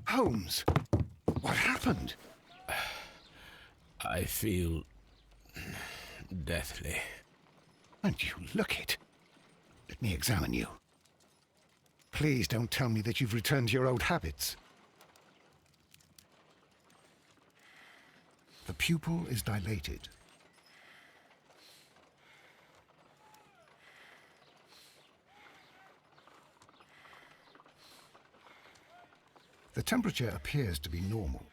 Holmes, what happened? I feel deathly. And you look it. Let me examine you. Please don't tell me that you've returned to your old habits. The pupil is dilated. The temperature appears to be normal.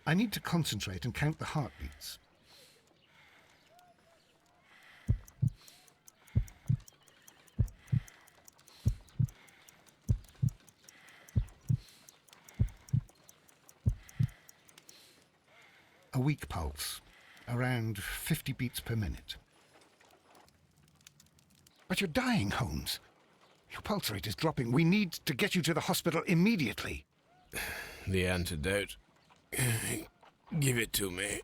I need to concentrate and count the heartbeats. A weak pulse, around 50 beats per minute. But you're dying, Holmes. Your pulse rate is dropping. We need to get you to the hospital immediately. The antidote. Give it to me.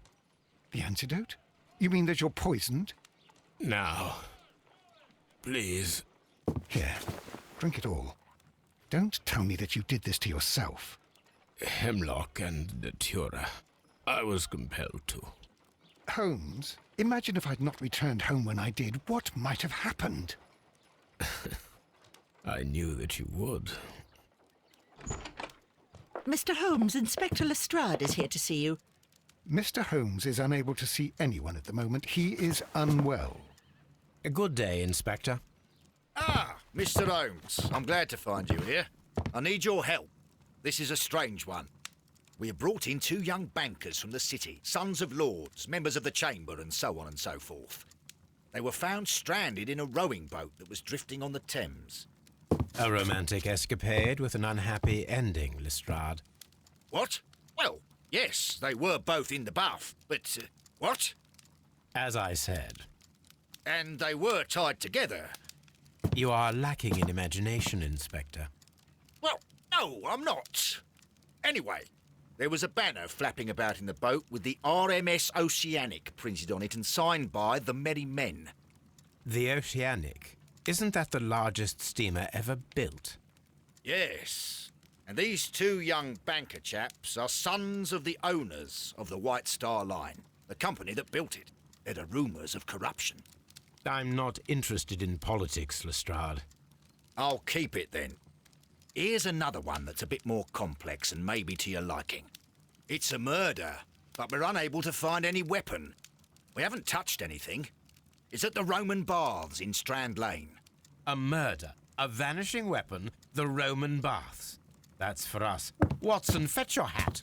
The antidote? You mean that you're poisoned? Now. Please. Here, drink it all. Don't tell me that you did this to yourself. Hemlock and datura. I was compelled to. Holmes, imagine if I'd not returned home when I did. What might have happened? I knew that you would. Mr. Holmes, Inspector Lestrade is here to see you. Mr. Holmes is unable to see anyone at the moment. He is unwell. A good day, Inspector. Ah, Mr. Holmes, I'm glad to find you here. I need your help. This is a strange one. We have brought in 2 young bankers from the city, sons of lords, members of the chamber, and so on and so forth. They were found stranded in a rowing boat that was drifting on the Thames. A romantic escapade with an unhappy ending, Lestrade. What? Well, yes, they were both in the bath, but, what? As I said, And they were tied together. you are lacking in imagination, Inspector. Well, no, I'm not. Anyway, there was a banner flapping about in the boat with the RMS Oceanic printed on it and signed by the Merry Men. The Oceanic. Isn't that the largest steamer ever built? Yes, and these 2 young banker chaps are sons of the owners of the White Star Line, the company that built it. There are rumours of corruption. I'm not interested in politics, Lestrade. I'll keep it then. Here's another one that's a bit more complex and maybe to your liking. It's a murder, but we're unable to find any weapon. We haven't touched anything. It's at the Roman Baths in Strand Lane. A murder, a vanishing weapon, the Roman baths. That's for us. Watson, fetch your hat.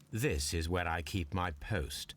This is where I keep my post.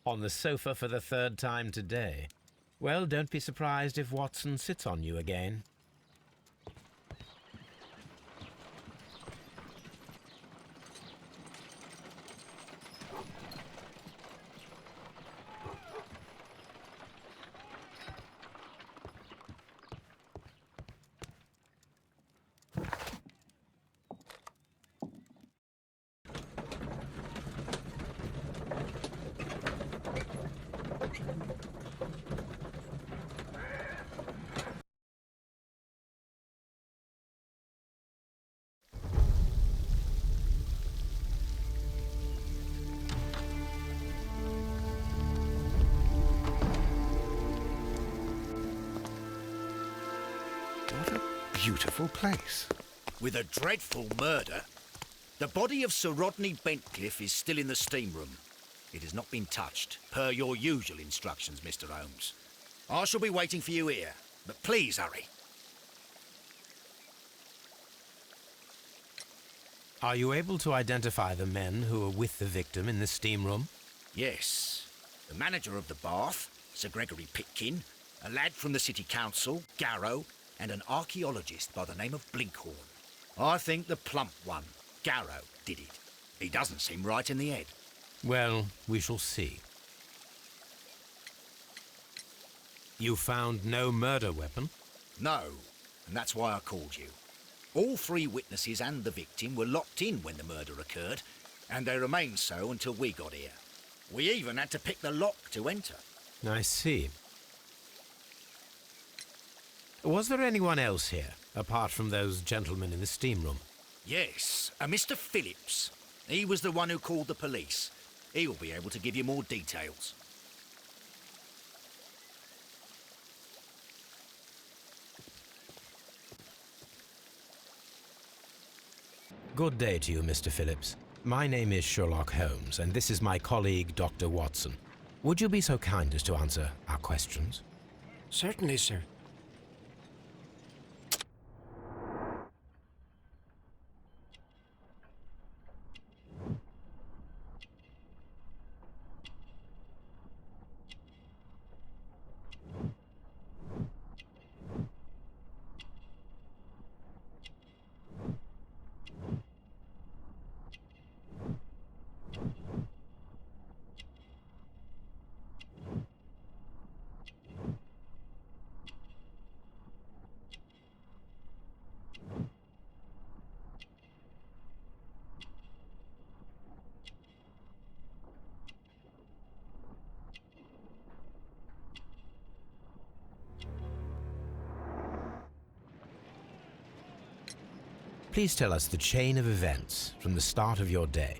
On the sofa for the 3rd time today. Well, don't be surprised if Watson sits on you again. beautiful place. With a dreadful murder. The body of Sir Rodney Bentcliffe is still in the steam room. It has not been touched, per your usual instructions, Mr. Holmes. I shall be waiting for you here, but please hurry. Are you able to identify the men who were with the victim in the steam room? Yes. The manager of the bath, Sir Gregory Pitkin, a lad from the City Council, Garrow, and an archaeologist by the name of Blinkhorn. I think the plump one, Garrow, did it. He doesn't seem right in the head. Well, we shall see. You found no murder weapon? No, and that's why I called you. All three witnesses and the victim were locked in when the murder occurred, and they remained so until we got here. We even had to pick the lock to enter. I see. Was there anyone else here, apart from those gentlemen in the steam room? Yes, a Mr. Phillips. He was the one who called the police. He will be able to give you more details. Good day to you, Mr. Phillips. My name is Sherlock Holmes, and this is my colleague, Dr. Watson. Would you be so kind as to answer our questions? Certainly, sir. Please tell us the chain of events from the start of your day.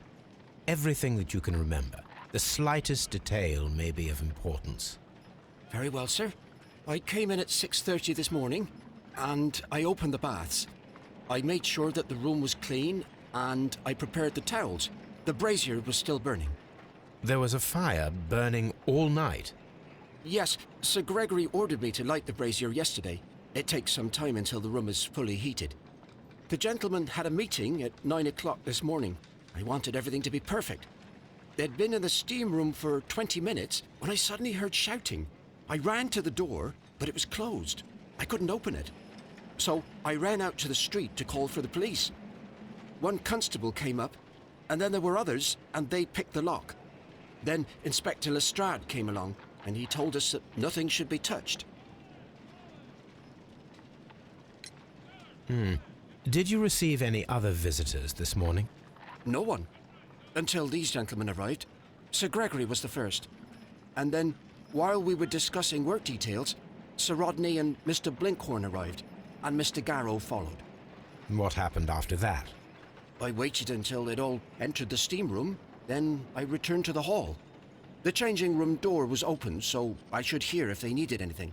Everything that you can remember. The slightest detail may be of importance. Very well, sir. I came in at 6:30 this morning, and I opened the baths. I made sure that the room was clean, and I prepared the towels. The brazier was still burning. There was a fire burning all night. Yes, Sir Gregory ordered me to light the brazier yesterday. It takes some time until the room is fully heated. The gentlemen had a meeting at 9 o'clock this morning. I wanted everything to be perfect. They'd been in the steam room for 20 minutes when I suddenly heard shouting. I ran to the door, but it was closed. I couldn't open it. So I ran out to the street to call for the police. One constable came up, and then there were others, and they picked the lock. Then Inspector Lestrade came along, and he told us that nothing should be touched. Did you receive any other visitors this morning? No one. Until these gentlemen arrived. Sir Gregory was the first. And then, while we were discussing work details, Sir Rodney and Mr. Blinkhorn arrived, and Mr. Garrow followed. What happened after that? I waited until they'd all entered the steam room, then I returned to the hall. The changing room door was open, so I should hear if they needed anything.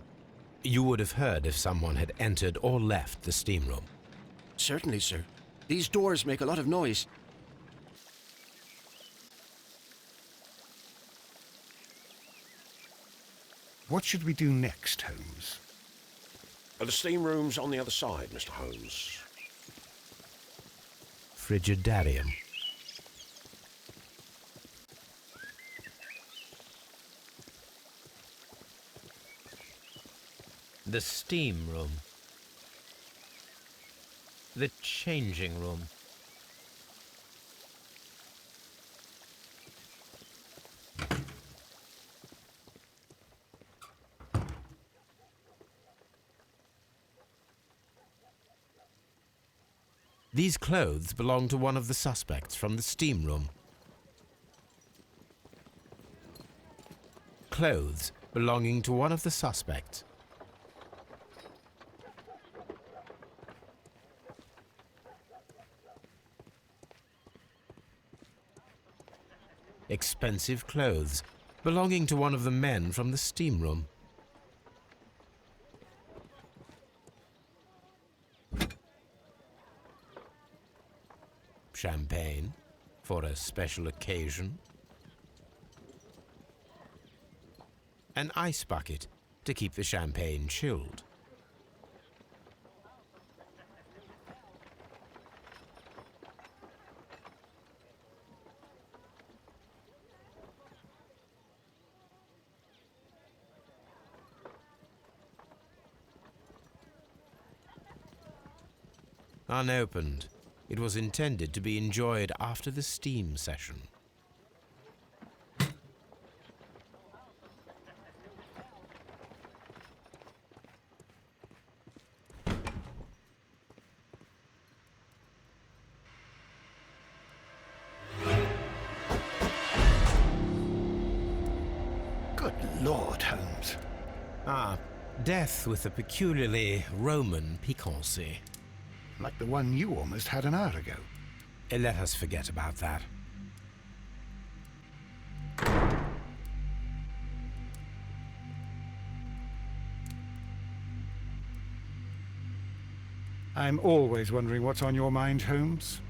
You would have heard if someone had entered or left the steam room. Certainly, sir. These doors make a lot of noise. What should we do next, Holmes? The steam room's on the other side, Mr. Holmes. Frigidarium. The steam room. The changing room. These clothes belong to one of the suspects from the steam room. Clothes belonging to one of the suspects. Expensive clothes belonging to one of the men from the steam room. champagne for a special occasion. An ice bucket to keep the champagne chilled. Unopened, it was intended to be enjoyed after the steam session. Good Lord, Holmes. Ah, death with a peculiarly Roman piquancy. Like the one you almost had an hour ago. Let us forget about that. I'm always wondering what's on your mind, Holmes.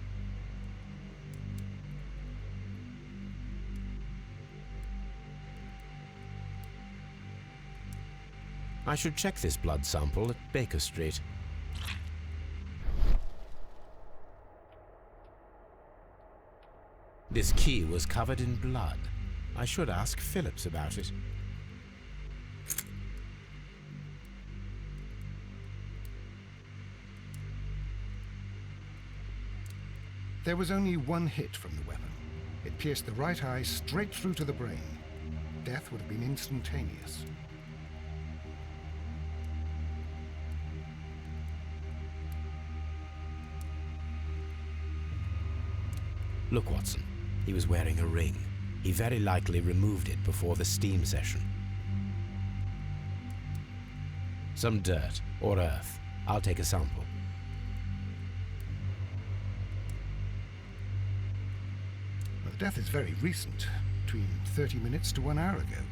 I should check this blood sample at Baker Street. This key was covered in blood. I should ask Phillips about it. There was only one hit from the weapon. It pierced the right eye straight through to the brain. Death would have been instantaneous. Look, Watson. He was wearing a ring. He very likely removed it before the steam session. Some dirt or earth. I'll take a sample. The death is very recent, between 30 minutes to 1 hour ago.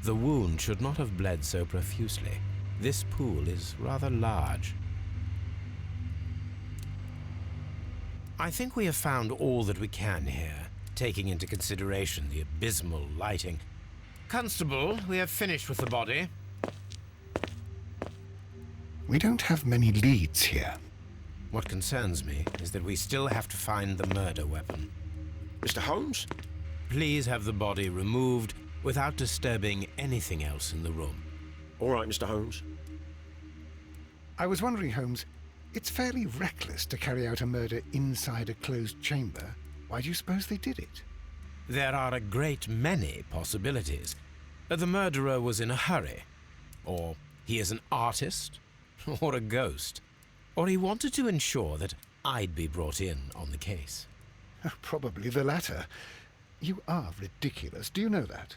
The wound should not have bled so profusely. This pool is rather large. I think we have found all that we can here, taking into consideration the abysmal lighting. Constable, we have finished with the body. We don't have many leads here. What concerns me is that we still have to find the murder weapon. Mr. Holmes? Please have the body removed without disturbing anything else in the room. All right, Mr. Holmes. I was wondering, Holmes, it's fairly reckless to carry out a murder inside a closed chamber. Why do you suppose they did it? There are a great many possibilities. The murderer was in a hurry, or he is an artist, or a ghost, or he wanted to ensure that I'd be brought in on the case. Probably the latter. You are ridiculous, do you know that?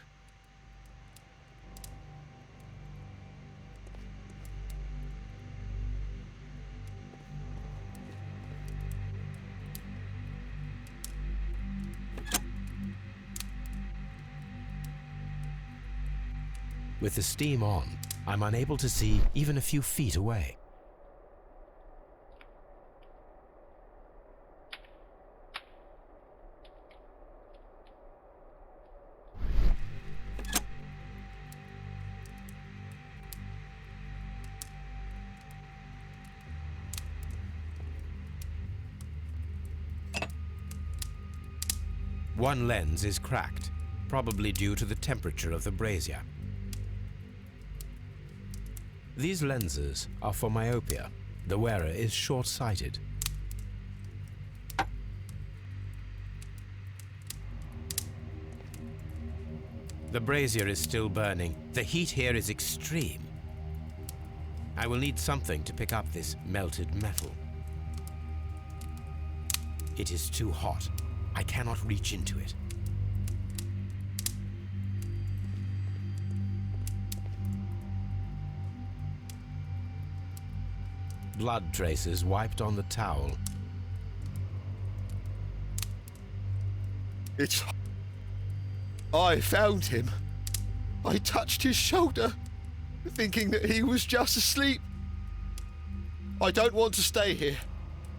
With the steam on, I'm unable to see even a few feet away. One lens is cracked, probably due to the temperature of the brazier. These lenses are for myopia. The wearer is short-sighted. The brazier is still burning. The heat here is extreme. I will need something to pick up this melted metal. It is too hot. I cannot reach into it. Blood traces wiped on the towel. I found him. I touched his shoulder, thinking that he was just asleep. I don't want to stay here.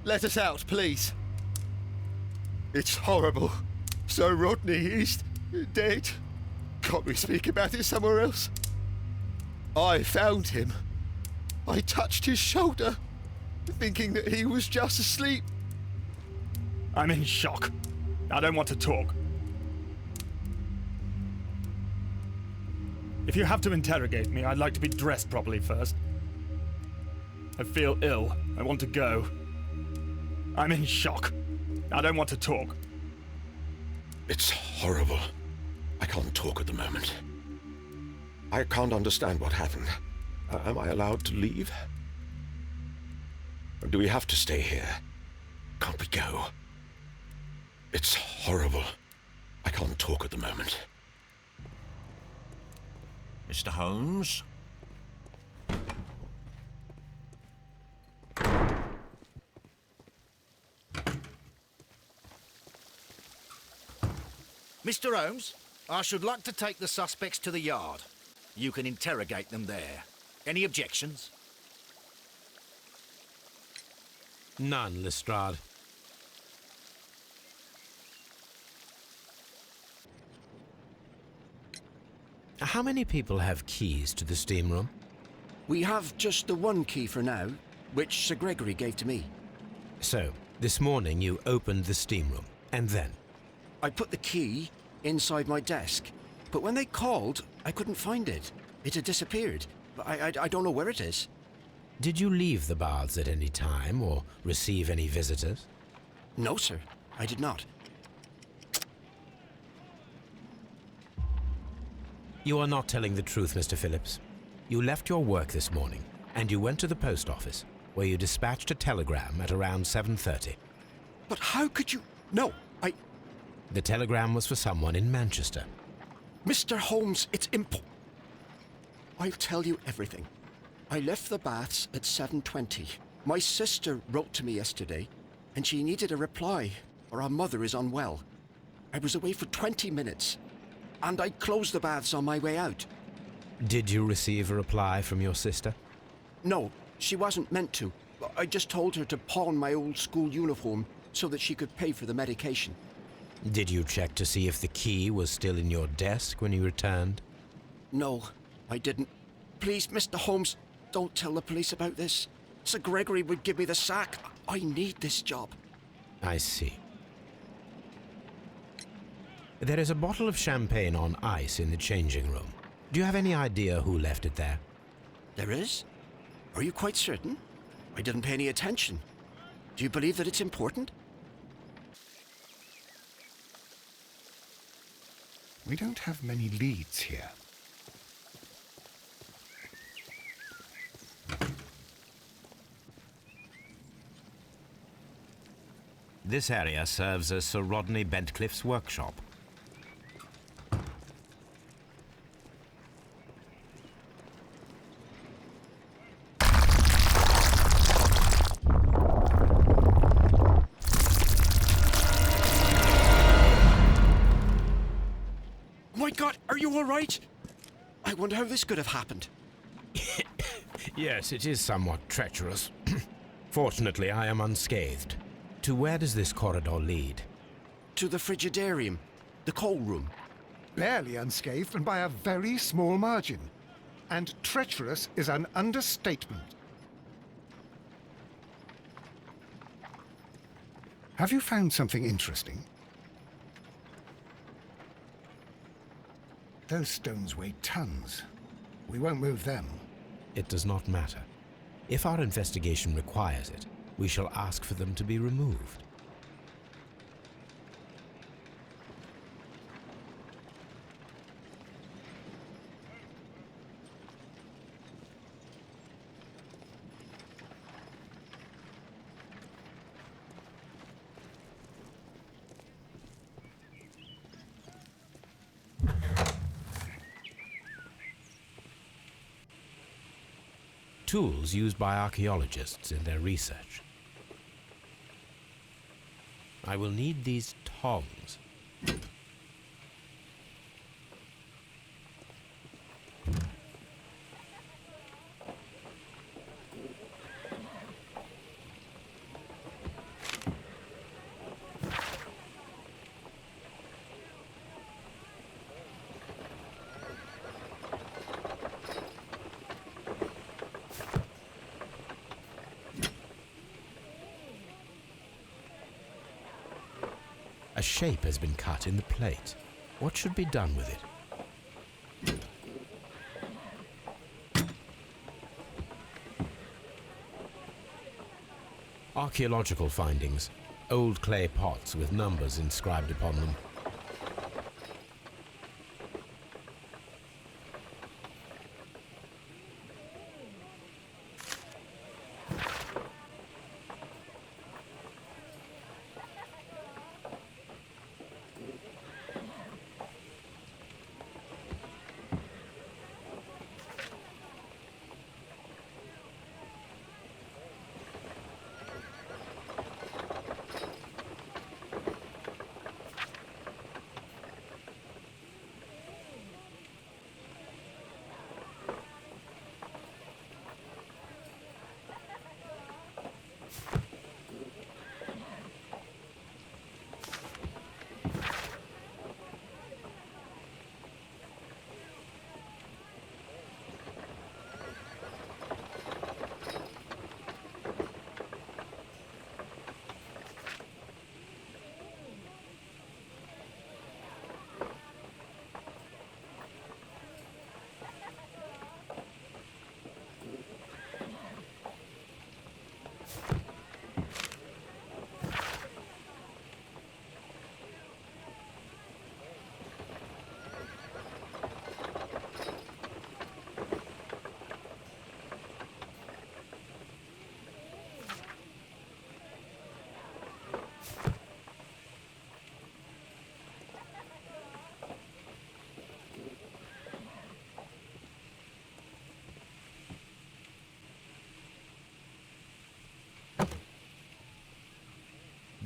Let us out, please. It's horrible. So Rodney, he's dead. Can't we speak about it somewhere else? I found him. I touched his shoulder, thinking that he was just asleep. I'm in shock. I don't want to talk. If you have to interrogate me, I'd like to be dressed properly first. I feel ill. I want to go. I'm in shock. I don't want to talk. It's horrible. I can't talk at the moment. I can't understand what happened. Am I allowed to leave? Or do we have to stay here? Can't we go? It's horrible. I can't talk at the moment. Mr. Holmes? Mr. Holmes, I should like to take the suspects to the yard. You can interrogate them there. Any objections? None, Lestrade. How many people have keys to the steam room? We have just the one key for now, which Sir Gregory gave to me. So, this morning you opened the steam room, and then? I put the key inside my desk, but when they called, I couldn't find it. It had disappeared. I don't know where it is. Did you leave the baths at any time, or receive any visitors? No, sir, I did not. You are not telling the truth, Mr. Phillips. You left your work this morning, and you went to the post office, where you dispatched a telegram at around 7:30. But how could you... No, The telegram was for someone in Manchester. Mr. Holmes, it's I'll tell you everything. I left the baths at 7:20. My sister wrote to me yesterday, and she needed a reply, or our mother is unwell. I was away for 20 minutes, and I closed the baths on my way out. Did you receive a reply from your sister? No, she wasn't meant to. I just told her to pawn my old school uniform so that she could pay for the medication. Did you check to see if the key was still in your desk when you returned? No, I didn't. Please, Mr. Holmes, don't tell the police about this. Sir Gregory would give me the sack. I need this job. I see. There is a bottle of champagne on ice in the changing room. Do you have any idea who left it there? There is? Are you quite certain? I didn't pay any attention. Do you believe that it's important? We don't have many leads here. This area serves as Sir Rodney Bentcliffe's workshop. My God, are you all right? I wonder how this could have happened. Yes, it is somewhat treacherous. Fortunately, I am unscathed. To where does this corridor lead? To the frigidarium, the coal room. Barely unscathed and by a very small margin. And treacherous is an understatement. Have you found something interesting? Those stones weigh tons. We won't move them. It does not matter. If our investigation requires it, we shall ask for them to be removed. Tools used by archaeologists in their research. I will need these tongs. A shape has been cut in the plate. What should be done with it? Archaeological findings. Old clay pots with numbers inscribed upon them.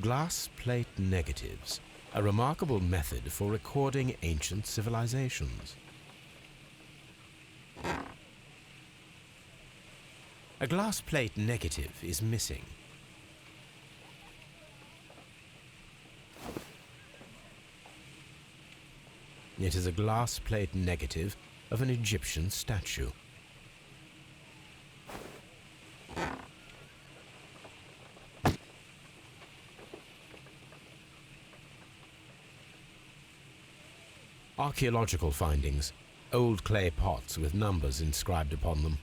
Glass plate negatives, a remarkable method for recording ancient civilizations. A glass plate negative is missing. It is a glass plate negative of an Egyptian statue. Archaeological findings. Old clay pots with numbers inscribed upon them.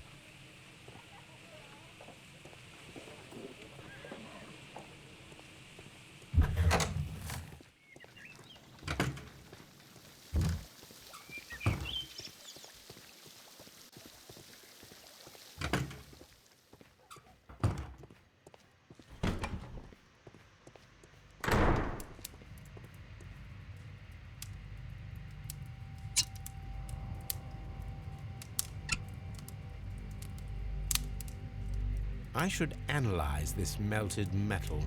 I should analyze this melted metal